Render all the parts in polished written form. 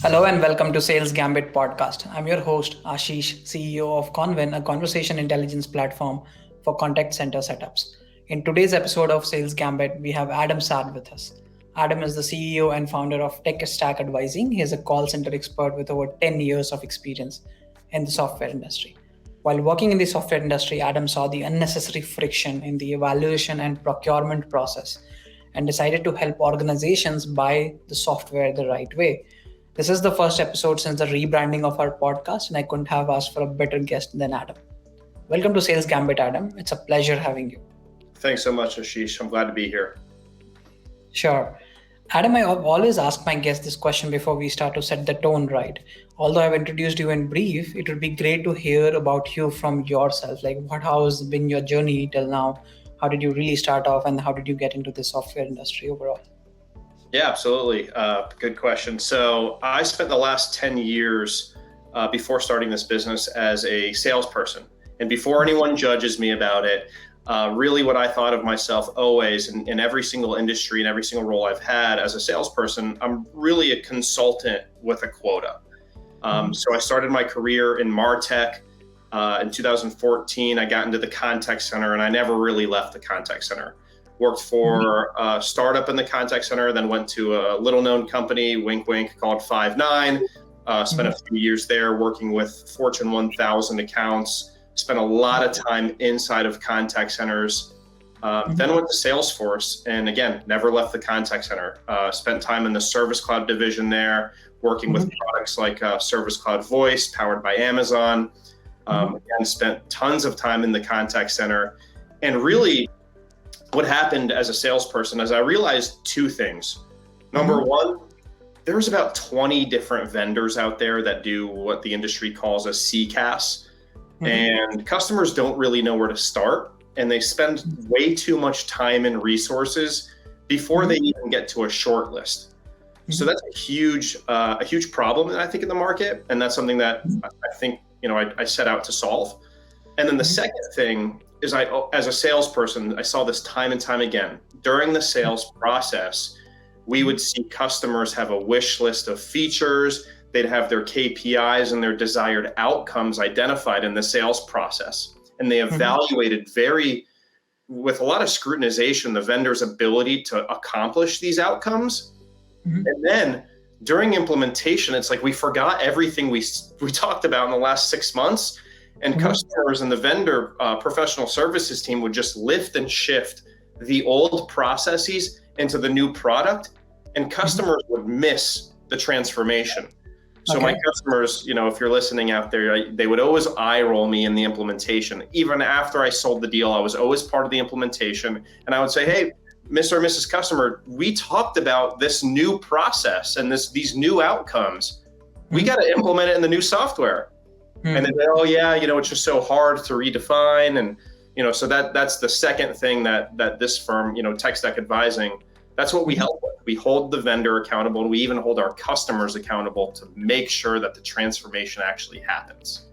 Hello and welcome to Sales Gambit podcast. I'm your host, Ashish, CEO of Convin, a conversation intelligence platform for contact center setups. In today's episode of Sales Gambit, we have Adam Saad with us. Adam is the CEO and founder of Tech Stack Advising. He is a call center expert with over 10 years of experience in the software industry. While working in the software industry, Adam saw the unnecessary friction in the evaluation and procurement process and decided to help organizations buy the software the right way. This is the first episode since the rebranding of our podcast, and I couldn't have asked for a better guest than Adam. Welcome to Sales Gambit, Adam. It's a pleasure having you. Thanks so much, Ashish. I'm glad to be here. Sure. Adam, I always ask my guests this question before we start to set the tone right. Although I've introduced you in brief, it would be great to hear about you from yourself. Like, how has been your journey till now? How did you really start off, and how did you get into the software industry overall? Yeah, absolutely. Good question. So I spent the last 10 years before starting this business as a salesperson. And before anyone judges me about it, really what I thought of myself always in every single industry and every single role I've had as a salesperson, I'm really a consultant with a quota. So I started my career in MarTech. In 2014, I got into the contact center and I never really left the contact center. Worked for a startup in the contact center, then went to a little known company, wink, wink, called Five9. Spent a few years there working with Fortune 1000 accounts. Spent a lot of time inside of contact centers. Then went to Salesforce, and again, never left the contact center. Spent time in the Service Cloud division there, working with products like Service Cloud Voice, powered by Amazon. Again, spent tons of time in the contact center. And really, what happened as a salesperson is I realized two things. Number one, there's about 20 different vendors out there that do what the industry calls a CCaaS. And customers don't really know where to start. And they spend way too much time and resources before they even get to a short list. So that's a huge problem, I think, in the market. And that's something that I think, I set out to solve. And then the second thing is as a salesperson, I saw this time and time again. During the sales process, we would see customers have a wish list of features. They'd have their KPIs and their desired outcomes identified in the sales process. And they evaluated with a lot of scrutinization, the vendor's ability to accomplish these outcomes. And then during implementation, it's like we forgot everything we talked about in the last 6 months. And customers and the vendor professional services team would just lift and shift the old processes into the new product, and customers would miss the transformation. So my customers, if you're listening out there, they would always eye roll me in the implementation. Even after I sold the deal, I was always part of the implementation. And I would say, hey, Mr. or Mrs. Customer, we talked about this new process and these new outcomes. We got to implement it in the new software. And they say, oh yeah, it's just so hard to redefine. And, so that's the second thing that this firm, Tech Stack Advising, that's what we help with. We hold the vendor accountable, and we even hold our customers accountable to make sure that the transformation actually happens.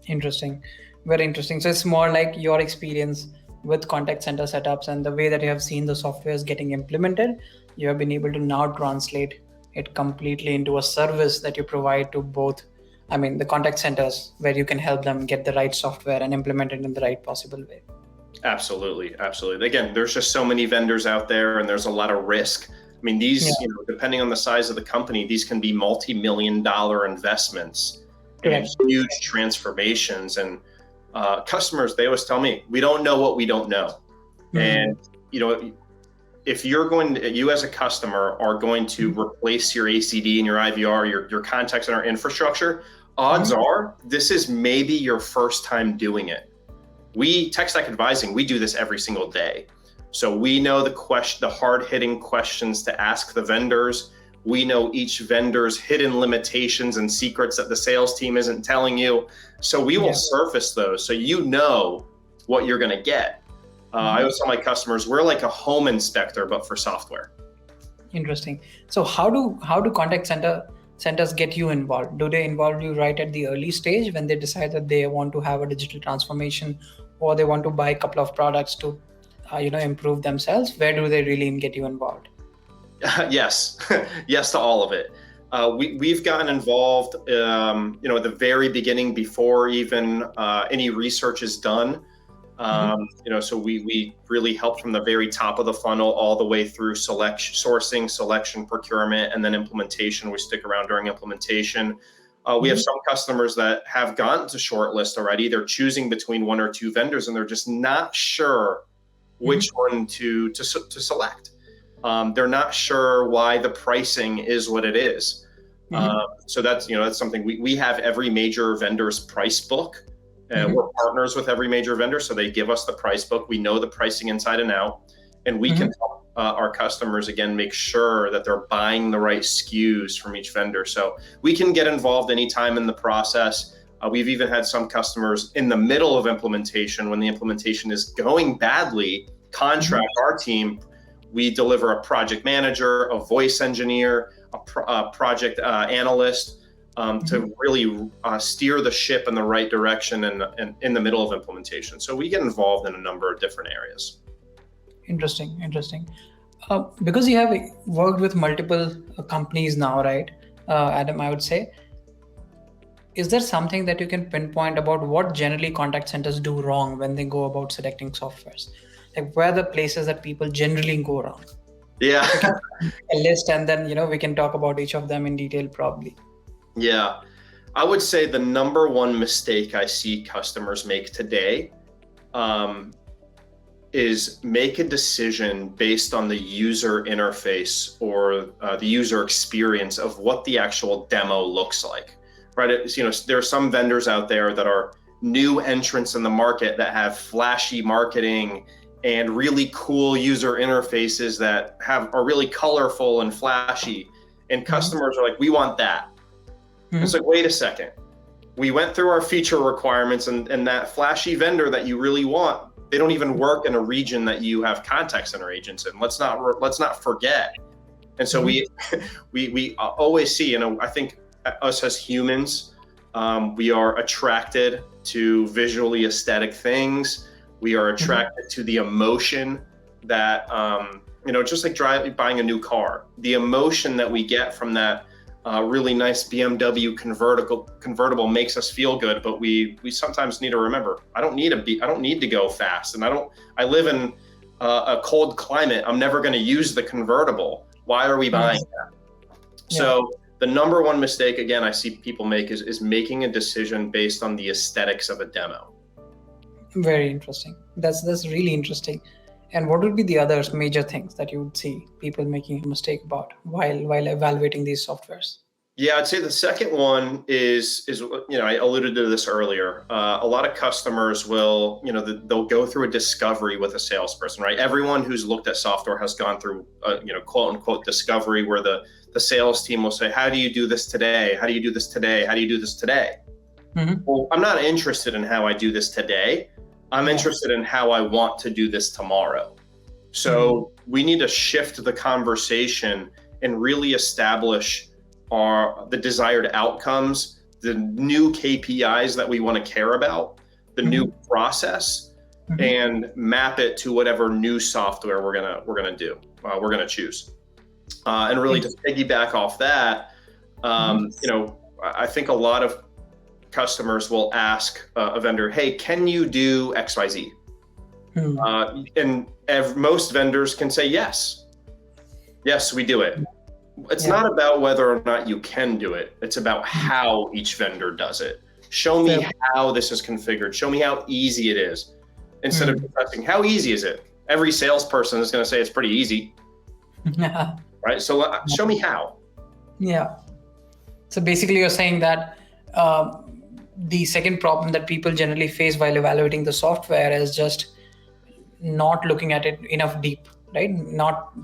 Interesting. Very interesting. So it's more like your experience with contact center setups and the way that you have seen the software is getting implemented. You have been able to now translate it completely into a service that you provide to both the contact centers, where you can help them get the right software and implement it in the right possible way. Absolutely. Absolutely. Again, there's just so many vendors out there, and there's a lot of risk. These, depending on the size of the company, these can be multi-million-dollar investments and huge transformations. And customers, they always tell me, we don't know what we don't know. And, if you as a customer are going to replace your ACD and your IVR, your contact center infrastructure, odds are this is maybe your first time doing it. We, Tech Stack Advising, we do this every single day. So we know the hard-hitting questions to ask the vendors. We know each vendor's hidden limitations and secrets that the sales team isn't telling you. So we will surface those so what you're going to get. I always tell my customers, we're like a home inspector, but for software. Interesting. So how do contact centers get you involved? Do they involve you right at the early stage when they decide that they want to have a digital transformation, or they want to buy a couple of products to improve themselves? Where do they really get you involved? Yes. Yes to all of it. We've gotten involved, at the very beginning before even any research is done. So we really help from the very top of the funnel all the way through sourcing, selection, procurement, and then implementation. We stick around during implementation. We have some customers that have gotten to shortlist already. They're choosing between one or two vendors, and they're just not sure which one to select. They're not sure why the pricing is what it is. So that's something we have every major vendor's price book. We're partners with every major vendor, so they give us the price book. We know the pricing inside and out, and we can help our customers, again, make sure that they're buying the right SKUs from each vendor. So we can get involved anytime in the process. We've even had some customers in the middle of implementation, when the implementation is going badly, contract our team. We deliver a project manager, a voice engineer, a project analyst, to really steer the ship in the right direction and in the middle of implementation. So we get involved in a number of different areas. Interesting. Because you have worked with multiple companies now, right, Adam, I would say, is there something that you can pinpoint about what generally contact centers do wrong when they go about selecting softwares? Like, where are the places that people generally go wrong? Yeah. A list, and then, we can talk about each of them in detail probably. Yeah. I would say the number one mistake I see customers make today is make a decision based on the user interface or the user experience of what the actual demo looks like, right? There are some vendors out there that are new entrants in the market that have flashy marketing and really cool user interfaces that are really colorful and flashy. And customers are like, we want that. It's like, wait a second. We went through our feature requirements, and that flashy vendor that you really want, they don't even work in a region that you have contact center agents in. Let's not forget. And so we always see, I think us as humans, we are attracted to visually aesthetic things. We are attracted to the emotion that, just like buying a new car, the emotion that we get from that really nice BMW convertible makes us feel good, but we sometimes need to remember, I don't need to go fast, and I live in a cold climate. I'm never going to use the convertible. Why are we buying that? Yeah. So the number one mistake, again, I see people make is making a decision based on the aesthetics of a demo. Very interesting. That's really interesting. And what would be the other major things that you would see people making a mistake about while evaluating these softwares? Yeah, I'd say the second one is I alluded to this earlier. A lot of customers will, they'll go through a discovery with a salesperson, right? Everyone who's looked at software has gone through, quote unquote discovery, where the sales team will say, how do you do this today? How do you do this today? How do you do this today? Well, I'm not interested in how I do this today. I'm interested in how I want to do this tomorrow. So we need to shift the conversation and really establish the desired outcomes, the new KPIs that we want to care about, the new process, and map it to whatever new software we're gonna choose. And really to piggyback off that, I think a lot of customers will ask a vendor, hey, can you do XYZ? And most vendors can say yes. Yes, we do it. It's not about whether or not you can do it. It's about how each vendor does it. Show me how this is configured. Show me how easy it is. Instead of asking, how easy is it? Every salesperson is going to say it's pretty easy. Right? So show me how. Yeah. So basically you're saying that the second problem that people generally face while evaluating the software is just not looking at it enough deep, right?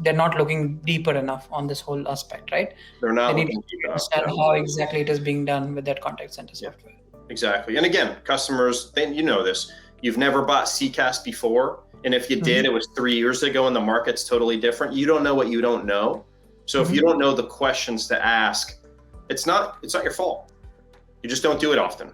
They're not looking deeper enough on this whole aspect, right? They're not. They need to understand how exactly it is being done with that contact center software. Exactly. And again, customers, this, you've never bought CCaaS before. And if you did, it was 3 years ago and the market's totally different. You don't know what you don't know. So if you don't know the questions to ask, it's not your fault. You just don't do it often,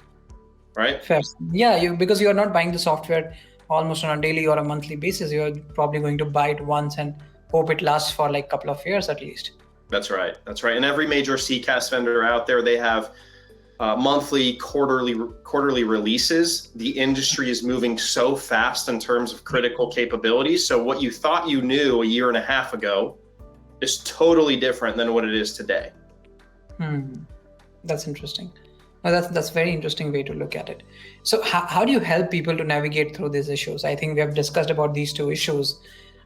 right? Fair. Yeah, because you are not buying the software almost on a daily or a monthly basis. You're probably going to buy it once and hope it lasts for like a couple of years at least. That's right. That's right. And every major CCaaS vendor out there, they have monthly, quarterly releases. The industry is moving so fast in terms of critical capabilities. So what you thought you knew a year and a half ago is totally different than what it is today. That's interesting. That's very interesting way to look at it. So how do you help people to navigate through these issues? I think we have discussed about these two issues.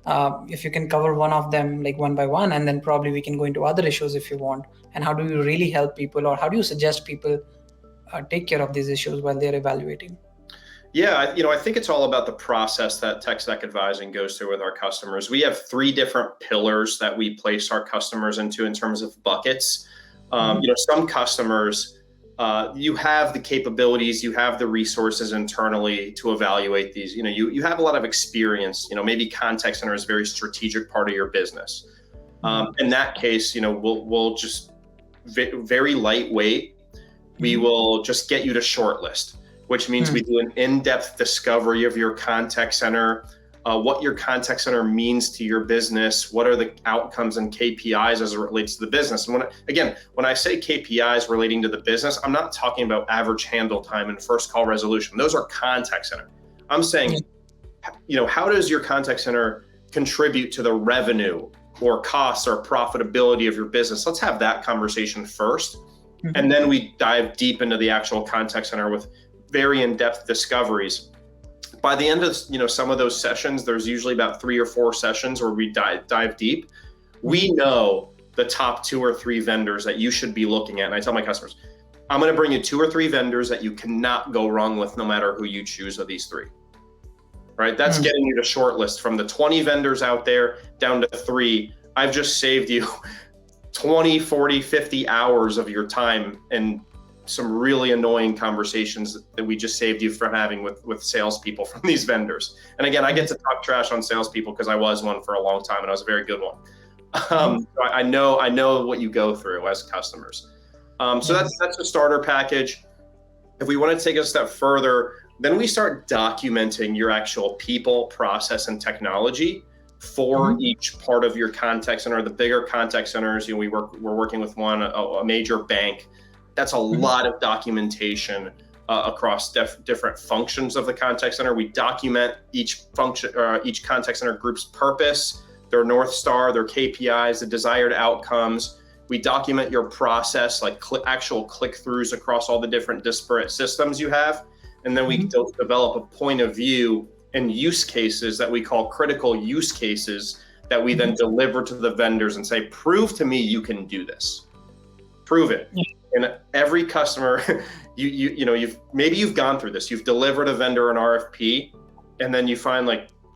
If you can cover one of them like one by one, and then probably we can go into other issues if you want. And how do you really help people, or how do you suggest people take care of these issues while they're evaluating? Yeah, I think it's all about the process that tech stack advising goes through with our customers. We have 3 different pillars that we place our customers into in terms of buckets. Some customers, you have the capabilities, you have the resources internally to evaluate these. You have a lot of experience. Maybe contact center is a very strategic part of your business. In that case, we'll just very lightweight. We will just get you to shortlist, which means we do an in-depth discovery of your contact center, what your contact center means to your business, what are the outcomes and KPIs as it relates to the business. And when I say KPIs relating to the business, I'm not talking about average handle time and first call resolution. Those are contact center. I'm saying, how does your contact center contribute to the revenue or costs or profitability of your business? Let's have that conversation first. And then we dive deep into the actual contact center with very in-depth discoveries. By the end of some of those sessions, there's usually about 3 or 4 sessions where we dive deep. We know the top 2 or 3 vendors that you should be looking at. And I tell my customers, I'm going to bring you 2 or 3 vendors that you cannot go wrong with no matter who you choose of these 3. Right? That's getting you to shortlist from the 20 vendors out there down to 3. I've just saved you 20, 40, 50 hours of your time and some really annoying conversations that we just saved you from having with salespeople from these vendors. And again, I get to talk trash on salespeople because I was one for a long time and I was a very good one. I know what you go through as customers. So that's the starter package. If we want to take a step further, then we start documenting your actual people, process, and technology for each part of your contact center. The bigger contact centers, we're working with a major bank. That's a lot of documentation across different functions of the contact center. We document each function, each contact center group's purpose, their North Star, their KPIs, the desired outcomes. We document your process, like actual click-throughs across all the different disparate systems you have. And then we develop a point of view and use cases that we call critical use cases that we then deliver to the vendors and say, prove to me you can do this. Prove it. And every customer, you've gone through this. You've delivered a vendor an RFP, and then you find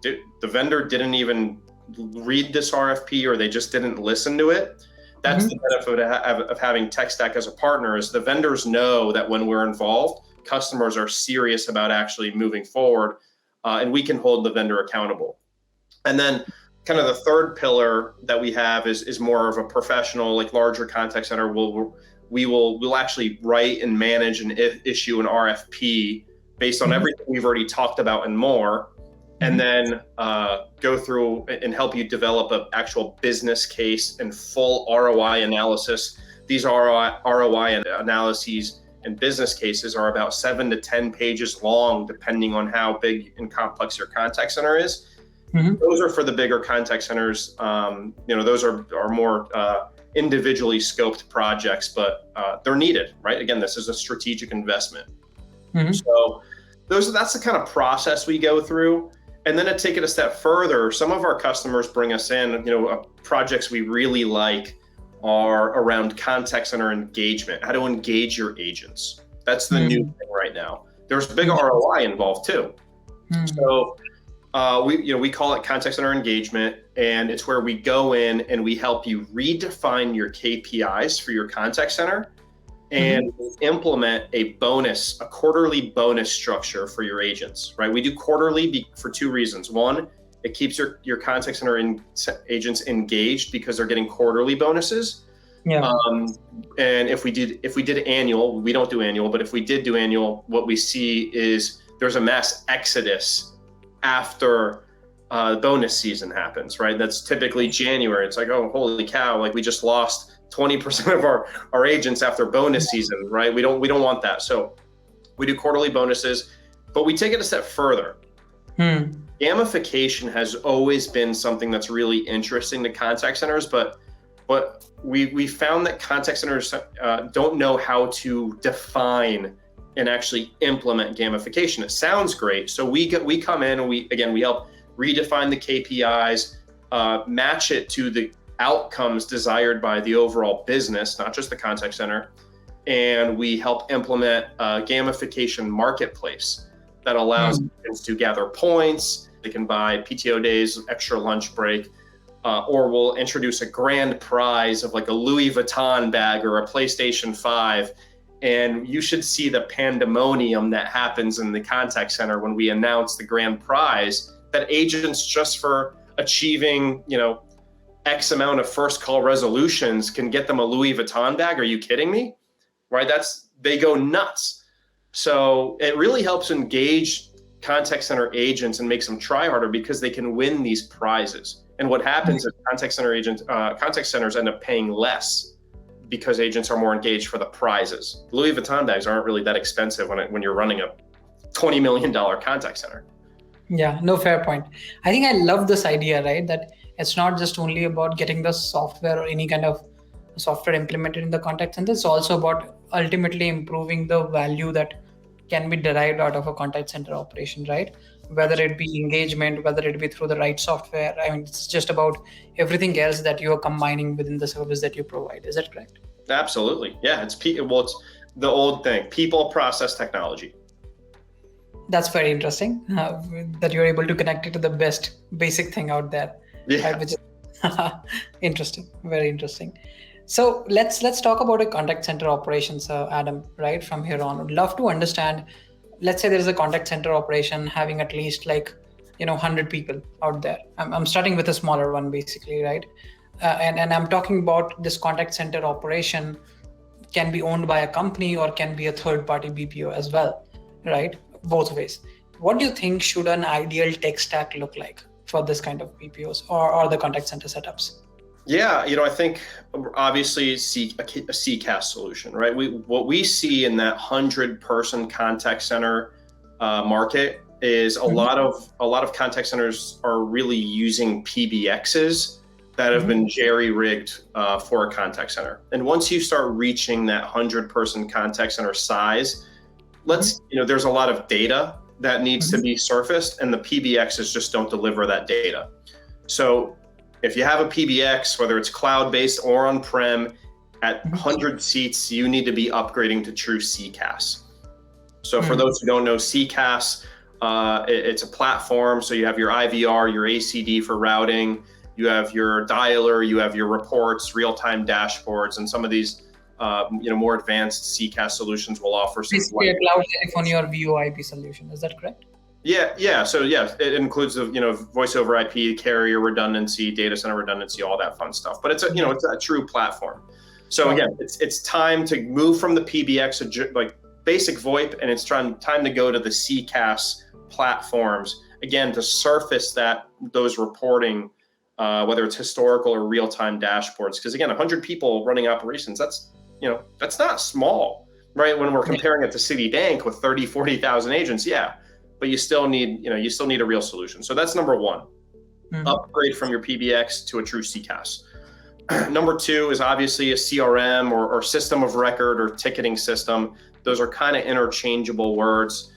the vendor didn't even read this RFP, or they just didn't listen to it. That's the benefit of having Tech Stack as a partner, is the vendors know that when we're involved, customers are serious about actually moving forward, and we can hold the vendor accountable. And then kind of the third pillar that we have is more of a professional, larger contact center. We'll actually write and manage and issue an RFP based on everything we've already talked about and more, and then go through and help you develop an actual business case and full ROI analysis. These ROI analyses and business cases are about 7 to 10 pages long, depending on how big and complex your contact center is. Those are for the bigger contact centers. Those are more individually scoped projects, but they're needed, right? Again, this is a strategic investment. So that's the kind of process we go through. And then to take it a step further, some of our customers bring us in, projects we really like are around contact center engagement, how to engage your agents. That's the new thing right now. There's big ROI involved too. So we call it contact center engagement, and it's where we go in and we help you redefine your KPIs for your contact center and implement a quarterly bonus structure for your agents, right? We do quarterly for 2 reasons. One, it keeps your contact center agents engaged because they're getting quarterly bonuses. And if we did annual, we don't do annual, but if we did do annual, what we see is there's a mass exodus after bonus season happens, right? That's typically January. It's like, oh, holy cow, like we just lost 20% of our agents after bonus season, right? We don't want that. So we do quarterly bonuses, but we take it a step further. Gamification has always been something that's really interesting to contact centers, but we found that contact centers don't know how to define and actually implement gamification. It sounds great. So we come in and we help redefine the KPIs, match it to the outcomes desired by the overall business, not just the contact center. And we help implement a gamification marketplace that allows agents to gather points. They can buy PTO days, extra lunch break, or we'll introduce a grand prize of like a Louis Vuitton bag or a PlayStation 5. And you should see the pandemonium that happens in the contact center when we announce the grand prize, that agents, just for achieving, X amount of first call resolutions, can get them a Louis Vuitton bag. Are you kidding me? Right? They go nuts. So it really helps engage contact center agents and makes them try harder because they can win these prizes. And what happens is contact centers end up paying less because agents are more engaged for the prizes. Louis Vuitton bags aren't really that expensive when you're running a $20 million contact center. Yeah, no, fair point. I think I love this idea, right? That it's not just only about getting the software or any kind of software implemented in the contact center. It's also about ultimately improving the value that can be derived out of a contact center operation, right? Whether it be engagement, whether it be through the right software. I mean, it's just about everything else that you are combining within the service that you provide. Is that correct? Absolutely. Yeah, it's the old thing, people, process, technology. That's very interesting that you're able to connect it to the best basic thing out there. Yeah. Right? Which is interesting, very interesting. So let's talk about a contact center operations, Adam, right? From here on, I'd love to understand, let's say there is a contact center operation having at least 100 people out there. I'm starting with a smaller one basically, right? And I'm talking about this contact center operation can be owned by a company or can be a third party BPO as well, right? Both ways. What do you think should an ideal tech stack look like for this kind of BPOs or the contact center setups? Yeah, I think obviously a CCaaS solution, right? What we see in that 100-person contact center market is a lot of contact centers are really using PBXs that have been jerry-rigged for a contact center. And once you start reaching that 100-person contact center size, there's a lot of data that needs to be surfaced, and the PBXs just don't deliver that data. So if you have a PBX, whether it's cloud-based or on-prem, at 100 seats, you need to be upgrading to true CCaaS. So for those who don't know, CCaaS, it's a platform. So you have your IVR, your ACD for routing, you have your dialer, you have your reports, real-time dashboards, and some of these more advanced CCaaS solutions will offer some a cloud telephony or VoIP solution. Is that correct? Yeah. So it includes voice over IP, carrier redundancy, data center redundancy, all that fun stuff. But it's a true platform. So again, it's time to move from the PBX, like basic VoIP, and it's time to go to the CCaaS platforms again to surface those reporting, whether it's historical or real-time dashboards. Because again, 100 people running operations, that's not small, right? When we're comparing it to Citibank with 30, 40,000 agents, yeah. But you still need a real solution. So that's number one, upgrade from your PBX to a true CCaaS. Number two is obviously a CRM or system of record or ticketing system. Those are kind of interchangeable words.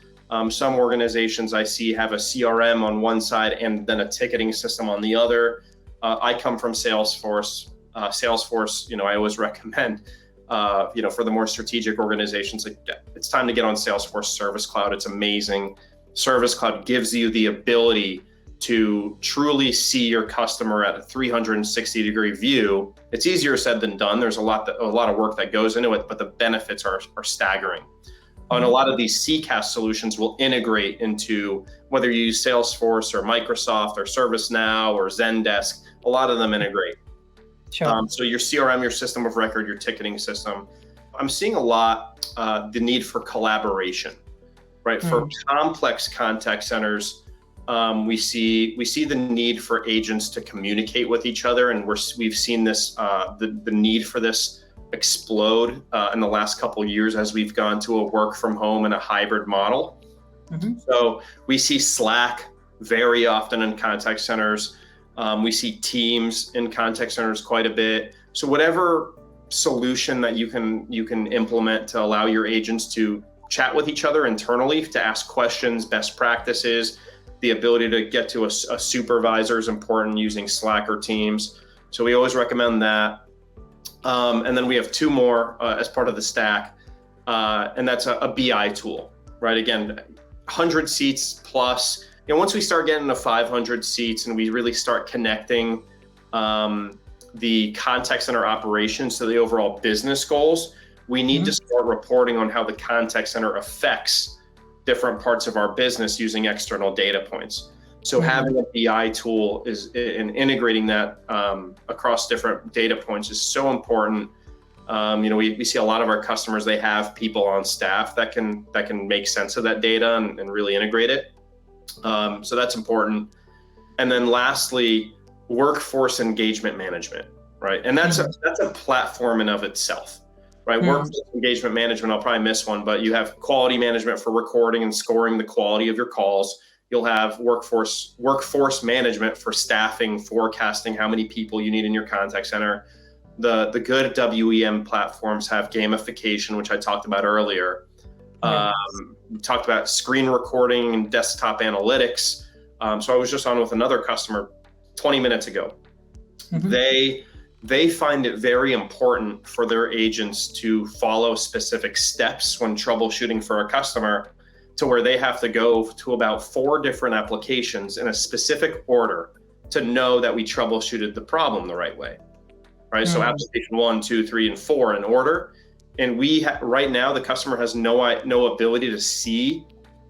Some organizations I see have a CRM on one side and then a ticketing system on the other. I come from Salesforce. Salesforce, I always recommend, for the more strategic organizations, it's time to get on Salesforce Service Cloud. It's amazing. Service Cloud gives you the ability to truly see your customer at a 360-degree view. It's easier said than done. There's a lot of work that goes into it, but the benefits are staggering. And a lot of these CCaaS solutions will integrate into whether you use Salesforce or Microsoft or ServiceNow or Zendesk. A lot of them integrate. Sure. So your CRM, your system of record, your ticketing system. I'm seeing a lot the need for collaboration. Right. For complex contact centers, We see the need for agents to communicate with each other, and we've seen this the need for this explode in the last couple of years as we've gone to a work from home and a hybrid model. Mm-hmm. So we see Slack very often in contact centers. We see Teams in contact centers quite a bit. So whatever solution that you can implement to allow your agents to chat with each other internally, to ask questions, best practices, the ability to get to a supervisor is important using Slack or Teams. So we always recommend that. And then we have two more as part of the stack, and that's a BI tool, right? Again, 100 seats plus. Once we start getting to 500 seats and we really start connecting the contact center operations to the overall business goals, we need to start reporting on how the contact center affects different parts of our business using external data points. So having a BI tool and integrating that across different data points is so important. We see a lot of our customers, they have people on staff that can make sense of that data and really integrate it. So that's important. And then lastly, workforce engagement management, right? And that's a platform in of itself, right? Workforce engagement management, I'll probably miss one, but you have quality management for recording and scoring the quality of your calls. You'll have workforce management for staffing, forecasting how many people you need in your contact center. The good WEM platforms have gamification, which I talked about earlier. We talked about screen recording and desktop analytics. So I was just on with another customer 20 minutes ago. They find it very important for their agents to follow specific steps when troubleshooting for a customer, to where they have to go to about 4 different applications in a specific order to know that we troubleshooted the problem the right way, right? So application 1, 2, 3, and 4 in order. And right now, the customer has no ability to see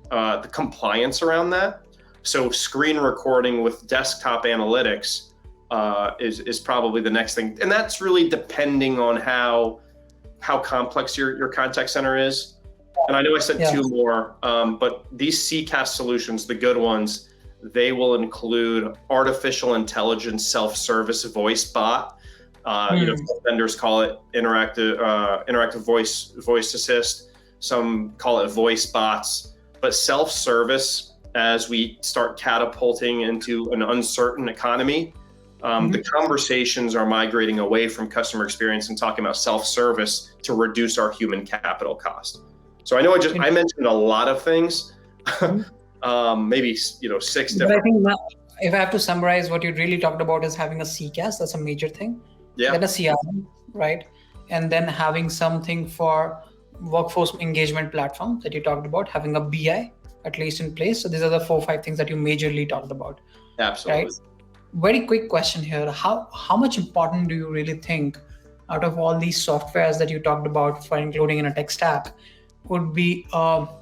the compliance around that. So screen recording with desktop analytics is probably the next thing. And that's really depending on how complex your contact center is. And I know I said 2 more, but these CCaaS solutions, the good ones, they will include artificial intelligence self-service voice bot. Some vendors call it interactive voice assist. Some call it voice bots. But self-service, as we start catapulting into an uncertain economy, the conversations are migrating away from customer experience and talking about self-service to reduce our human capital cost. So I know I mentioned a lot of things, maybe 6 different. But I think now, if I have to summarize, what you really talked about is having a CCaaS. That's a major thing. Then a CRM, right? And then having something for workforce engagement platform that you talked about, having a BI at least in place. So these are the 4 or 5 things that you majorly talked about. Absolutely. Right? Very quick question here. How much important do you really think out of all these softwares that you talked about for including in a tech stack would be call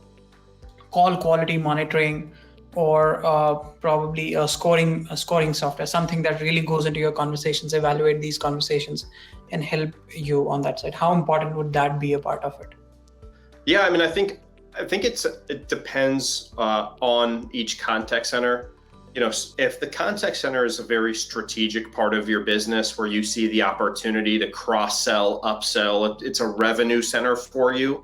quality monitoring or probably a scoring software, something that really goes into your conversations, evaluate these conversations and help you on that side? How important would that be a part of it? Yeah, I mean, I think it depends on each contact center. If the contact center is a very strategic part of your business where you see the opportunity to cross-sell, upsell, it's a revenue center for you,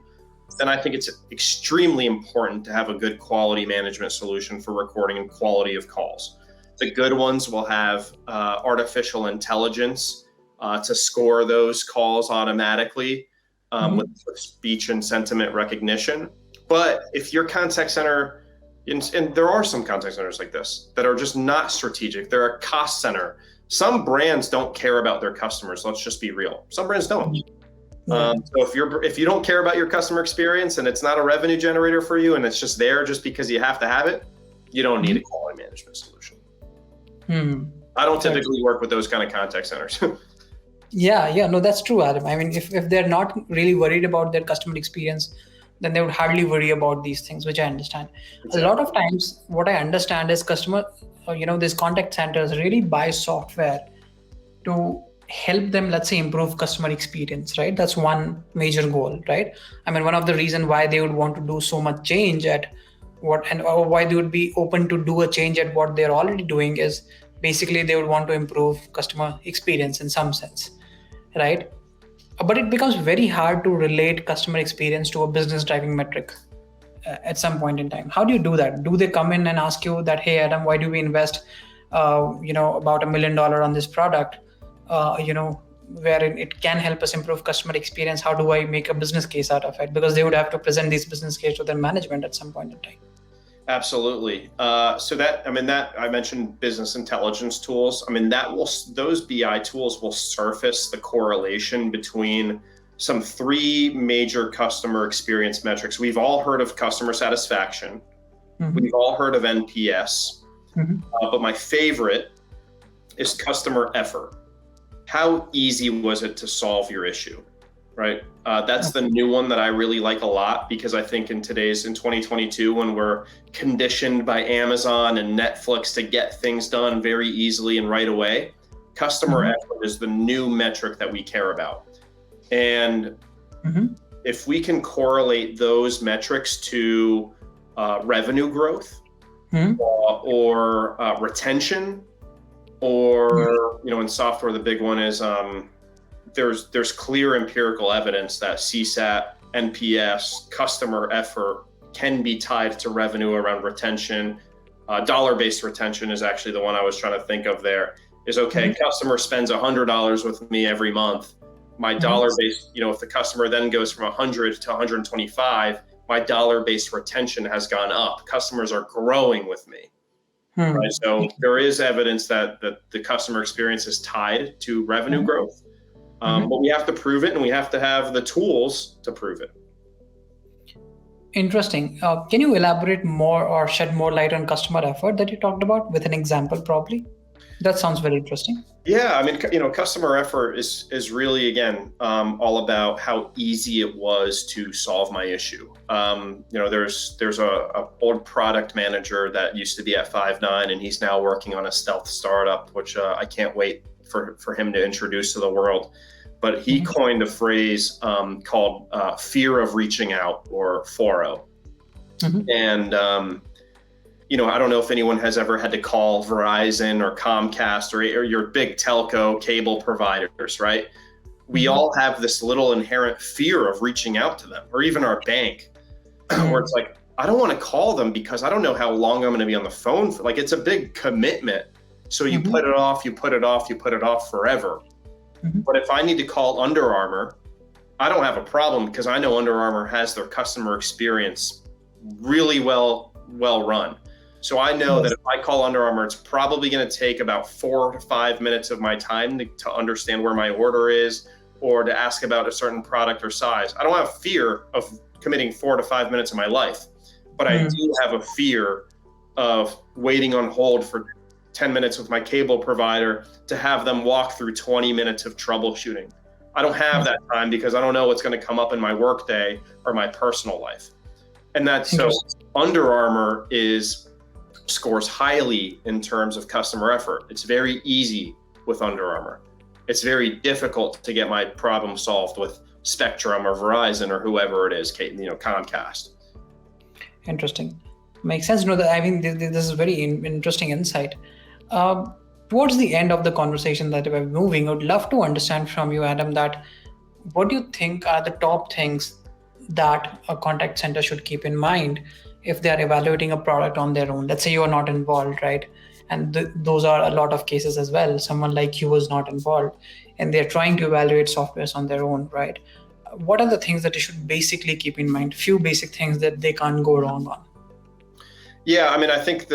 then I think it's extremely important to have a good quality management solution for recording and quality of calls. The good ones will have artificial intelligence to score those calls automatically with speech and sentiment recognition. But if your contact center, and there are some contact centers like this that are just not strategic, they're a cost center. Some brands don't care about their customers. Let's just be real. Some brands don't. So if you don't care about your customer experience and it's not a revenue generator for you and it's just there just because you have to have it, you don't need a quality management solution. I don't typically work with those kind of contact centers. No, that's true, Adam. I mean, if they're not really worried about their customer experience, then they would hardly worry about these things, which I understand. Exactly. A lot of times what I understand is these contact centers really buy software to help them, let's say, improve customer experience, right? That's one major goal, right? I mean, one of the reasons why they would want to do so much change at or why they would be open to do a change at what they're already doing is basically they would want to improve customer experience in some sense, right? But it becomes very hard to relate customer experience to a business driving metric at some point in time. How do you do that? Do they come in and ask you that, hey Adam, why do we invest about $1 million on this product, wherein it can help us improve customer experience? How do I make a business case out of it? Because they would have to present this business case to their management at some point in time. Absolutely. So that I mentioned business intelligence tools. Those BI tools will surface the correlation between some three major customer experience metrics. We've all heard of customer satisfaction. Mm-hmm. We've all heard of NPS. Mm-hmm. But my favorite is customer effort. How easy was it to solve your issue, right? That's the new one that I really like a lot, because I think in 2022, when we're conditioned by Amazon and Netflix to get things done very easily and right away, customer effort is the new metric that we care about. And if we can correlate those metrics to revenue growth or retention, or in software, the big one is there's clear empirical evidence that CSAT, NPS, customer effort can be tied to revenue around retention. Dollar-based retention is actually the one I was trying to think of there. Is okay, customer spends $100 with me every month. My dollar-based, if the customer then goes from 100 to 125, my dollar-based retention has gone up. Customers are growing with me. Right? So there is evidence that the customer experience is tied to revenue growth. But we have to prove it, and we have to have the tools to prove it. Interesting. Can you elaborate more or shed more light on customer effort that you talked about with an example, probably? That sounds very interesting. Yeah, customer effort is really, again, all about how easy it was to solve my issue. There's a old product manager that used to be at Five9, and he's now working on a stealth startup, which I can't wait for him to introduce to the world. But he coined a phrase called fear of reaching out, or FORO. And I don't know if anyone has ever had to call Verizon or Comcast or your big telco cable providers, right? We all have this little inherent fear of reaching out to them, or even our bank, where it's like, I don't want to call them because I don't know how long I'm going to be on the phone for. Like, it's a big commitment. So you put it off, you put it off forever. But if I need to call Under Armour, I don't have a problem, because I know Under Armour has their customer experience really well run. So I know that if I call Under Armour, it's probably going to take about 4 to 5 minutes of my time to understand where my order is, or to ask about a certain product or size. I don't have fear of committing 4 to 5 minutes of my life, but I do have a fear of waiting on hold for 10 minutes with my cable provider to have them walk through 20 minutes of troubleshooting. I don't have that time, because I don't know what's going to come up in my workday or my personal life. And that's so Under Armour scores highly in terms of customer effort. It's very easy with Under Armour. It's very difficult to get my problem solved with Spectrum or Verizon or whoever it is, Comcast. Interesting. Makes sense. This is very interesting insight. Towards the end of the conversation that we're moving, I would love to understand from you, Adam, that what do you think are the top things that a contact center should keep in mind if they are evaluating a product on their own? Let's say you are not involved, right? And those are a lot of cases as well. Someone like you was not involved, and they're trying to evaluate softwares on their own, right? What are the things that you should basically keep in mind? Few basic things that they can't go wrong on. Yeah, I think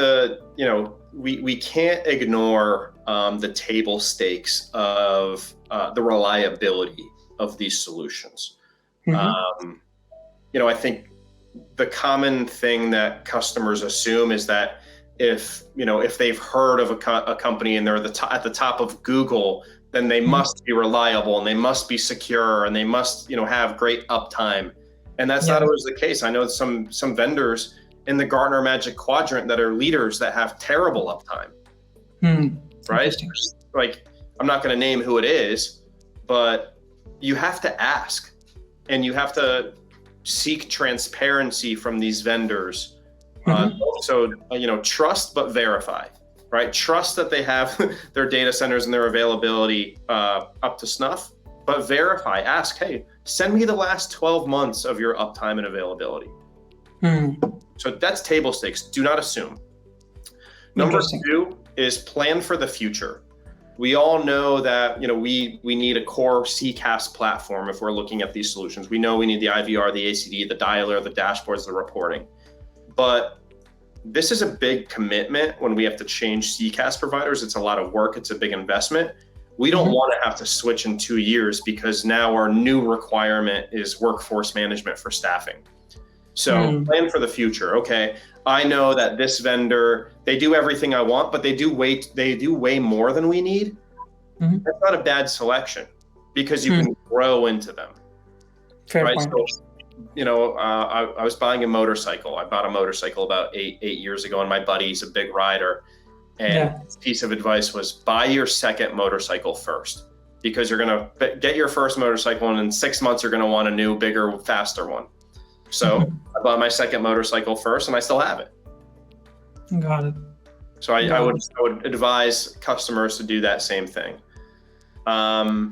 we can't ignore the table stakes of the reliability of these solutions. I think the common thing that customers assume is that if they've heard of a company and they're at the top of Google, then they must be reliable and they must be secure and they must have great uptime. And that's not always the case. I know some vendors in the Gartner Magic Quadrant that are leaders that have terrible uptime. Right? Like, I'm not going to name who it is, but you have to ask, and you have to seek transparency from these vendors Trust but verify, right? Trust that they have their data centers and their availability up to snuff, but verify. Ask, hey, send me the last 12 months of your uptime and availability. So that's table stakes. Do not assume. Number 2 is plan for the future. We all know that we need a core CCaaS platform if we're looking at these solutions. We know we need the IVR, the ACD, the dialer, the dashboards, the reporting. But this is a big commitment when we have to change CCaaS providers. It's a lot of work. It's a big investment. We don't want to have to switch in 2 years because now our new requirement is workforce management for staffing. So plan for the future. Okay, I know that this vendor, they do everything I want, but they do way more than we need. That's not a bad selection because you can grow into them. Fair right? point. So, I was buying a motorcycle. I bought a motorcycle about eight years ago, and my buddy's a big rider. And his piece of advice was buy your second motorcycle first, because you're going to get your first motorcycle, and in 6 months, you're going to want a new, bigger, faster one. So I bought my second motorcycle first, and I still have it. Got it. So I would advise customers to do that same thing. I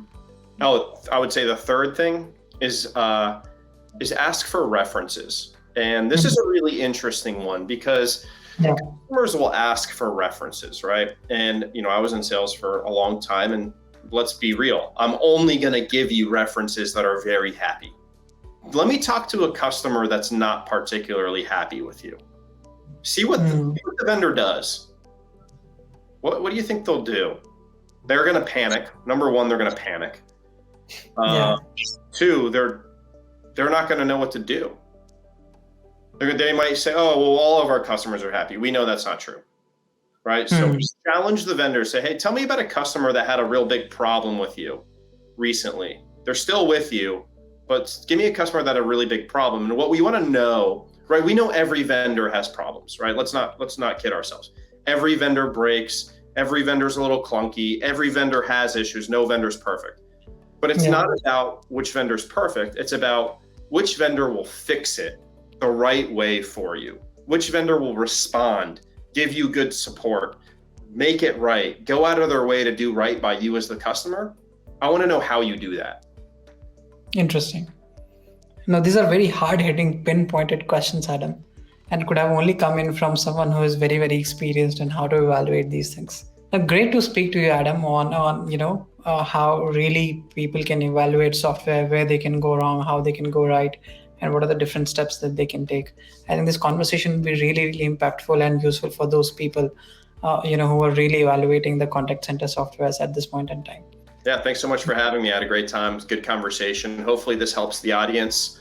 would say the third thing is ask for references. And this is a really interesting one because customers will ask for references, right? And, I was in sales for a long time, and let's be real. I'm only going to give you references that are very happy. Let me talk to a customer that's not particularly happy with you. See what the vendor does. What do you think they'll do? They're going to panic. Number one, they're going to panic. 2, they're not going to know what to do. They might say, oh, well, all of our customers are happy. We know that's not true, right? So challenge the vendor. Say, hey, tell me about a customer that had a real big problem with you recently. They're still with you, but give me a customer that had a really big problem. And what we want to know, right? We know every vendor has problems, right? Let's not kid ourselves. Every vendor breaks. Every vendor's a little clunky. Every vendor has issues. No vendor's perfect. But it's not about which vendor's perfect. It's about which vendor will fix it the right way for you. Which vendor will respond, give you good support, make it right, go out of their way to do right by you as the customer. I want to know how you do that. Interesting. Now, these are very hard-hitting, pinpointed questions, Adam, and could have only come in from someone who is very, very experienced in how to evaluate these things. Now, great to speak to you, Adam, on how really people can evaluate software, where they can go wrong, how they can go right, and what are the different steps that they can take. I think this conversation will be really, really impactful and useful for those people, who are really evaluating the contact center softwares at this point in time. Yeah, thanks so much for having me. I had a great time. It was a good conversation. Hopefully this helps the audience